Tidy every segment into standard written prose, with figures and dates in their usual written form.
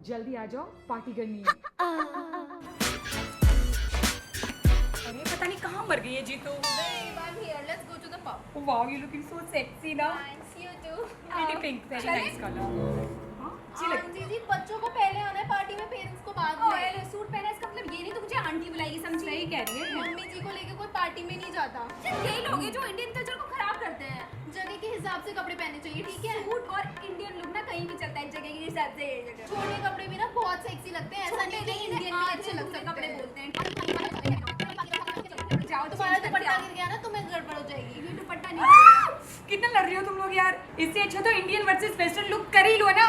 जल्दी आ जाओ, पार्टी करनी है। अरे पता नहीं कहाँ मर गई है Jeetu. Wow, you looking so sexy ना। Pretty pink, very nice colour. जी बच्चों को पहले आना है पार्टी में, पेरेंट्स को बाद में। सूट पहना इसका मतलब ये नहीं तो मुझे आंटी बुलाएगी, समझी? सही कह रही है। मम्मी जी को लेके कोई पार्टी में नहीं जाता। यही लोग हैं जो इंडियन कल्चर को खराब करते हैं। जगह के हिसाब से कपड़े पहनने चाहिए, ठीक है? सूट और इंडियन लुक ना कहीं भी चलता है, जगह के हिसाब से। छोटे कपड़े भी ना बहुत सेक्सी लगते हैं, ऐसा नहीं कि इंडियन भी अच्छे लग सकते कपड़े हैं। बोलते हैं। जाओ तुम्हारा दुपट्टा गिर गया ना, तुम्हें गड़बड़ हो जाएगी। ये दुपट्टा नहीं। कितना लड़ रही हो तुम लोग यार। इससे अच्छा तो इंडियन वर्सेस वेस्टर्न लुक कर ही लो ना।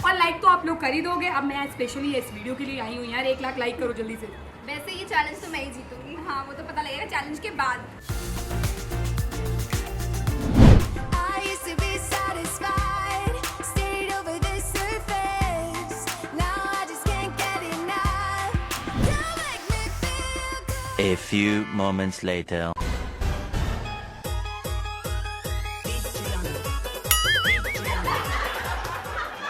और लाइक तो आप लोग कर ही दोगे। अब मैं स्पेशली इस वीडियो के लिए आई हूँ यार। 1 लाख लाइक करो जल्दी से। वैसे ये चैलेंज तो मैं ही जीतूंगी। हाँ, वो तो पता लगेगा चैलेंज के बाद। A few moments later.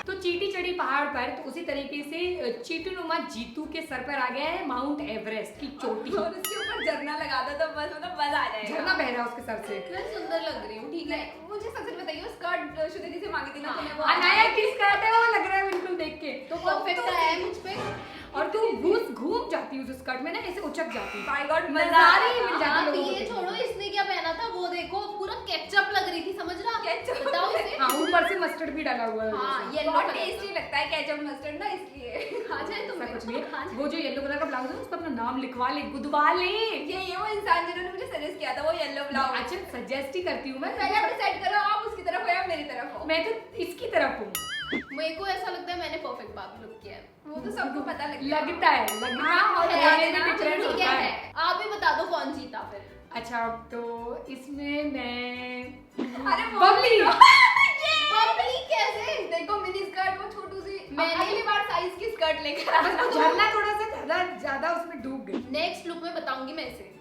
तो चीटी चढ़ी पहाड़ पर, तो उसी तरीके से चीटूनुमा जीतू के सर पर आ गया है माउंट एवरेस्ट की चोटी। और उसके ऊपर झरना लगा दो तो बस मतलब मजा आ जाएगा। झरना बह रहा है उसके सर से। मैं सुंदर लग रही हूँ, ठीक है? मुझे सबसे बताइए, स्कर्ट शुद्धि से मांगी थी ना तुमने, वो अनाया किस करते हो लग रहा है बिल्कुल देख के। तो परफेक्ट है मुझ पे। और तू घूम जाती उस स्कर्ट में ना, ऐसे उचक जाती। माय गॉड, मजा आ नजारे रहा मिल है। जाते आप लोगों ये को। छोड़ो, इसने क्या पहना था वो देखो, पूरा केचप लग रही थी, समझ रहा? केचप? बताओ इसे। हाँ, ऊपर से मस्टर्ड भी डाला हुआ है। हाँ, येलो बहुत कलर टेस्टी का। लगता है केचप मस्टर्ड ना, इसलिए खा जाए ऐसा तुम्हें। कुछ नहीं है। वो जो येलो कलर का ब्लाउज है उस पर अपना नाम लिखवा ले, गुदवा ले। ये वो इंसान जिन्होंने मुझे सजेस्ट किया था, वो येलो ब्लाउज। अच्छा, सजेस्ट ही करती हूँ मैं। पहले आप डिसाइड करो, आप उसकी तरफ हो या मेरी तरफ हो। मैं तो इसकी तरफ हूँ। मेरे को ऐसा लगता है मैंने परफेक्ट बाप लुक किया है। वो तो सबको पता लगता है और है, होने ना, में difference ठीक होता है। है, आप ही बता दो कौन जीता फिर। अच्छा, तो इसमें मैं अरे वो बबली। बबली कैसे? देखो मिनी स्कर्ट, वो छोटू सी। मैंने- अगली बार साइज की स्कर्ट लेकर आना। बस झरना थोड़ा सा ज्यादा उसमें डूब गई। नेक्स्ट लुक में बताऊंगी मैं इसे।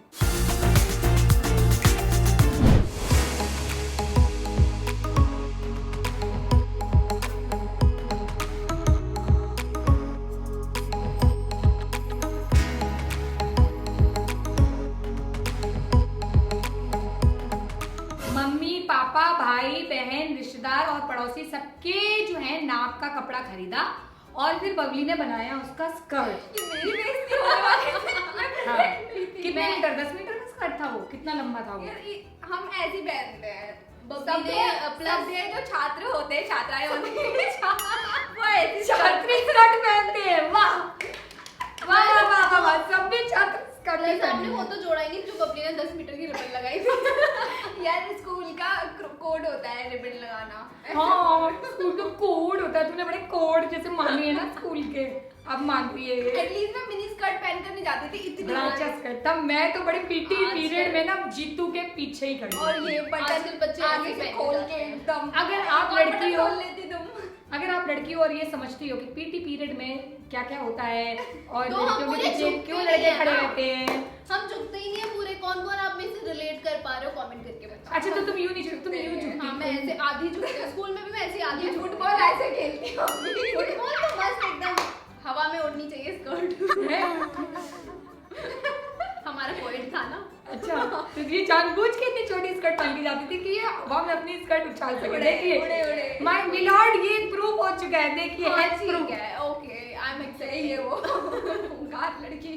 मम्मी पापा भाई बहन रिश्तेदार और पड़ोसी सबके जो है नाप का कपड़ा खरीदा और फिर बबली ने बनाया उसका स्कर्ट। ये मेरी बेइज्जती होने वाली है। हाँ, कितने मीटर? 10 मीटर का स्कर्ट था वो। कितना लंबा था वो? यार, हम ऐसे ही पहनते हैं। बबली ने प्लस ये जो छात्र होते हैं, छात्राएं होती हैं, वो ऐसे छात्री स्कर्ट पहनते हैं। वाह वाह वाह वाह वाह वाह, सब भी छात्र स्कर्ट मेरे सामने पहनते वो हैं। तो जोड़ा ही नहीं जो बबली ने 10 मीटर की रिबन लगाई थी। यार, स्कूल का कोड होता है रिबन लगाना। हाँ, स्कूल का कोड होता है। तूने बड़े कोड जैसे माने हैं ना स्कूल के, अब मान रही है ये। एटलीस्ट मैं मिनी स्कर्ट पहनकर नहीं जाती थी इतनी बड़ा अच्छा स्कर्ट था। मैं तो बड़े पीटी आज पीरियड में ना जीतू के पीछे ही खड़ी और थी। ये आजकल बच्चे आगे ऐसे से पहन खोल जाते के हैं। एकदम। अगर आप और लड़की बटन हो, खोल लेती तुम। अगर आप लड़की हो और ये समझती हो कि पीटी पीरियड में क्या क्या होता है और तो हम लड़कियों के पूरे पीछे झुकते क्यों नहीं लड़के हैं खड़े ना। रहते हैं। हम झुकते ही नहीं है पूरे। कौन कौन आप में से रिलेट कर पा रहे हो कमेंट करके बताओ। अच्छा, तो तुम यूं नहीं झुकती, तुम यूं झुकती हाँ, मैं ऐसे आधी झुकती हूँ। स्कूल में भी मैं ऐसे आधी झुकती हूँ। फुटबॉल ऐसे खेलती हो। फुटबॉल तो मस्त एकदम हवा में उड़नी चाहिए स्कर्ट। है? हमारा पॉइंट था ना। अच्छा, तो ये जानबूझ के इतनी छोटी स्कर्ट पहन के जाती थी कि ये हवा में अपनी स्कर्ट उछाल सके। उड़े, देखिए उड़े, उड़े। माय मिलॉर्ड, ये प्रूफ हो चुका है। देखिए हाँ, है ठीक प्रूफ। है, ओके, आई एम सही है एक्साइटेड। वो गात लड़की।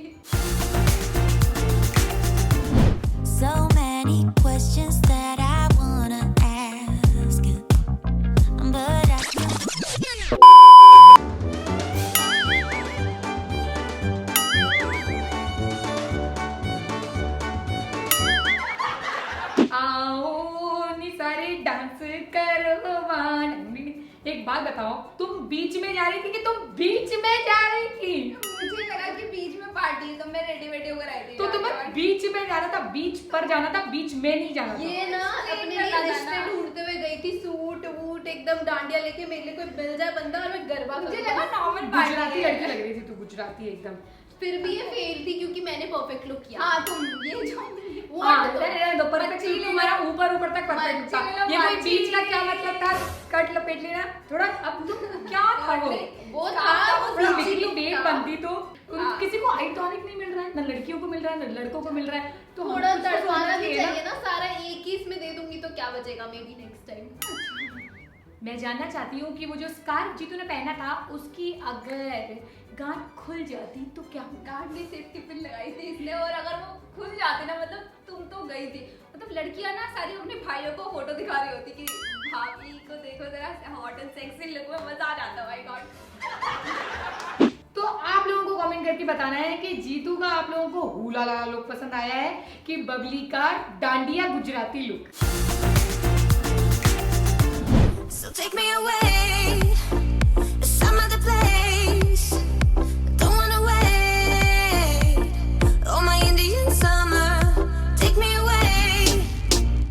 So many questions that I wanna ask, but I can't. आओ नी सारे डांस करवान। एक बात बताओ, तुम बीच में जा रही थी कि तुम बीच में जा रही थी? मुझे लगा कि बीच में पार्टी है, तो मैं रेडी वेडी होकर आई थी। तो तुम्हें बीच में जाना था, बीच पर जाना था, बीच में नहीं जाना था। ये ना Straight अपने करना लिए था रिश्ते ना। ढूंढते हुए गई थी, सूट वूट एकदम डांडिया लेके। मेरे लिए कोई मिल जाए बंदा और मैं गरबा मुझे करूँ। लगा नॉर्मल गुजराती पार्टी लड़की है। लग रही थी तू, गुजराती एकदम। फिर भी ये फेल थी क्योंकि मैंने परफेक्ट लुक किया। हाँ, तुम ये जो वो हाँ, हटो। रहने दो, perfect बच्ची look ले तुम्हारा ऊपर ऊपर तक परफेक्ट मांझी था। मतलब ये कोई मांझी बीच का नहीं। क्या मतलब था, स्कर्ट लपेट लेना थोड़ा, अब तुम क्या था वो वो था वो थोड़ा बीची बिकनी look बेट था। बनती तो हाँ। किसी को आइटॉनिक नहीं मिल रहा है, ना लड़कियों को मिल रहा है ना लड़कों को मिल रहा है, तो हमको थोड़ा कुछ तो तड़पाना होना भी चाहिए चाहिए ना, सारा एक ही इसमें दे दूंगी तो क्या बचेगा, मे बी नेक्स्ट टाइम। मैं जानना चाहती हूँ कि वो जो स्कार्फ जीतू ने पहना था उसकी अगर गांठ खुल जाती तो क्या होगा? गार्ड ने सेफ्टी पिन लगाई थी इसने, और अगर वो खुल जाते ना, मतलब तुम तो गई थी। मतलब लड़कियां ना सारी अपने भाइयों को फोटो दिखा रही होती कि भाभी को देखो जरा हॉट एंड सेक्सी लुक में, मजा आ जाता। My God. तो आप लोगों को कमेंट करके बताना है कि जीतू का आप लोगों को हुला ला लुक पसंद आया है कि बबली का dandiya Gujarati look. So take me away to some other place. Don't wanna wait. Oh my Indian summer, take me away.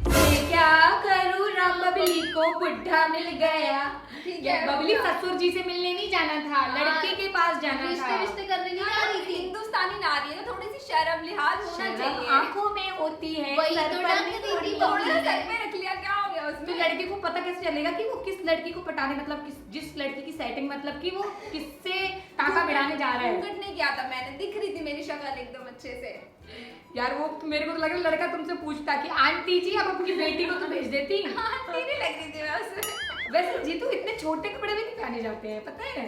मैं क्या करूँ राम, बबली को बुढ़ा मिल गया। ठीक ये है, बबली बुढ़ा। ससुर जी से मिलने नहीं जाना था, लड़के के पास जाना रिश्ते था। रिश्ते करने नहीं जा रही थी। हिंदुस्तानी नारी है तो थोड़ी सी शर्म लिहाज होना शर्म चाहिए। आंखों में होती है, वही सर तो पर ढंग नहीं दी थोड़ी थी बहुत। थोड़ा सा बबली सर में रख लिया, क्या हो गया तो उसमें? लड़के को पता कैसे चलेगा कि वो किस लड़की को पटाने, मतलब जिस लड़की की सेटिंग, मतलब कि वो किससे टाका भिड़ाने जा रहा है। घूंघट नहीं किया था मैंने, दिख रही थी मेरी शक्ल एकदम अच्छे से। यार वो मेरे को तो लग रहा है लड़का तुमसे पूछता कि आंटी जी आप अपनी बेटी को तो भेज देती। आंटी नहीं लग रही थी मैं उसमें। वैसे जीतू इतने छोटे कपड़े भी नहीं पहने जाते हैं, पता है?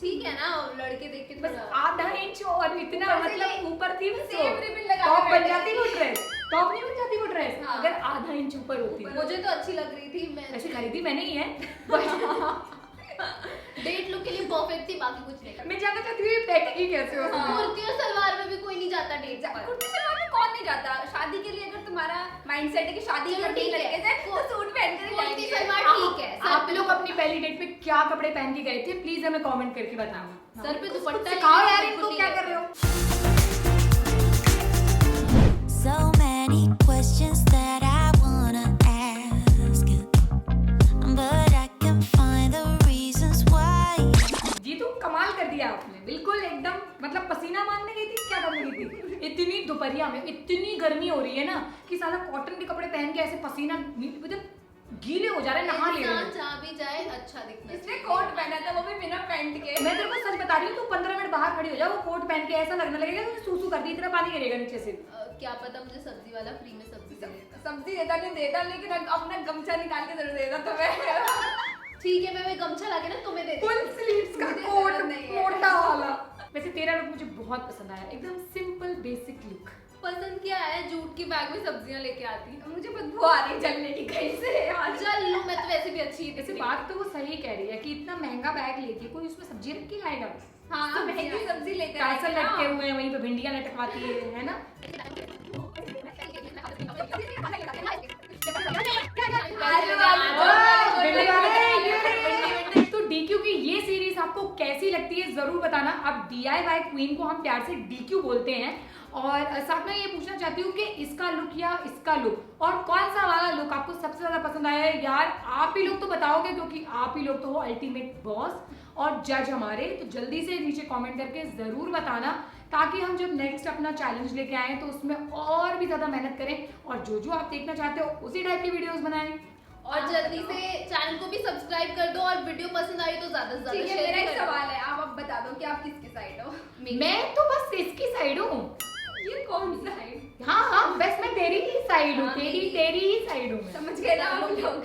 ठीक है ना, लड़के देख के बस थोड़ा आधा इंच और इतना, ऊपर से मतलब ऊपर थी वो सेम रिबन लगा के टॉप बन बैठे जाती वो ड्रेस, टॉप नहीं बन जाती वो ड्रेस हाँ। अगर आधा इंच ऊपर होती। मुझे तो अच्छी लग रही थी। मैं वैसे खरीदी मैंने ही है but डेट लुक के लिए परफेक्ट थी, बाकी कुछ नहीं। मैं जानना चाहती हूँ ये बैठेगी कैसे हो। कुर्ती और सलवार में भी कोई नहीं जाता डेट पर। कुर्ती सलवार में कौन नहीं जाता शादी के लिए? अगर तुम्हारा माइंडसेट है कि शादी चलो करनी ठीक है। लड़के से तो सूट पहन कर ही कुर्ती जाएंगे। सलवार ठीक है। सर आप पे लोग अपनी पहली डेट पे क्या कपड़े पहन के गए थे, प्लीज हमें कमेंट करके बताना। सर पे दुपट्टा सिखाओ लेके यार बिल्कुल इनको, नहीं क्या गए कर रहे थे। हो? So many questions that I wanna ask, but I can find the reasons why. Jitu कमाल कर दिया आपने, बिल्कुल एकदम, मतलब पसीना मांगने गई थी, क्या करने गई थी? इतनी दोपहरिया में इतनी गर्मी हो रही है ना कि साला कॉटन के कपड़े पहन के ऐसे पसीना मतलब गीले हो जा रहे हैं, नहा ले रहे इंसान हैं। जहाँ भी जाए अच्छा दिखना इसने चाहिए। कोट पहना था वो भी बिना पैंट के। मैं तेरे को सच बता रही हूँ, तू 15 मिनट बाहर खड़ी हो जा, वो कोट पहन के ऐसा लगने लगेगा कि सूसू कर दी, इतना पानी गिरेगा नीचे से। क्या पता मुझे सब्जी वाला फ्री में सब्जी दे देता। सब्जी देता नहीं देता, लेकिन अपना गमछा निकाल के जरूर देता तुम्हें। ठीक है, मैं गमछा लाके ना तुम्हें दे देती फुल हूँ। स्लीव्स का मुझे कोट जरूरत नहीं है। मोटा वाला। वैसे तेरा लुक मुझे बहुत पसंद आया, एकदम सिंपल बेसिक लुक। पसंद क्या है, जूट की बैग में सब्जियां लेके आती। मुझे बदबू आ रही जलने की कहीं से यार। चल लूं, मैं तो वैसे भी अच्छी ही वैसे दिखती बात तो वो सही कह रही है कि इतना महंगा बैग लेके कोई उसमें सब्जी रख के लाएगा। हाँ, महंगी सब्जी लेकर पैसे लटके हुए हैं, वहीं पे भिंडियां लटकवाती है ना? तो DQ की ये सीरीज आपको कैसी लगती है जरूर बताना। अब DIY क्वीन को हम प्यार से DQ बोलते हैं, और साथ में ये पूछना चाहती हूँ कि इसका लुक या इसका लुक और कौन सा वाला लुक आपको सबसे ज्यादा पसंद आया है। यार आप ही लोग तो बताओगे, क्योंकि आप ही लोग तो हो अल्टीमेट बॉस और जज हमारे। तो जल्दी से नीचे कमेंट करके जरूर बताना, ताकि हम जब नेक्स्ट अपना चैलेंज लेके आए तो उसमें और भी ज्यादा मेहनत करें और जो आप देखना चाहते हो उसी टाइप की वीडियोस बनाएं। और जल्दी से चैनल को भी सब्सक्राइब कर दो, और वीडियो पसंद आई तो ज्यादा से ज्यादा ठीक है, शेयर मेरा एक करो। सवाल है, आप अब बता दो कि आप किसकी साइड हो? मैं तो बस इसकी साइड हूँ। ये कौन सा है? हाँ बस मैं तेरी ही साइड हूँ, हाँ, तेरी ही साइड हूँ मैं। समझ गए ना आप लोग?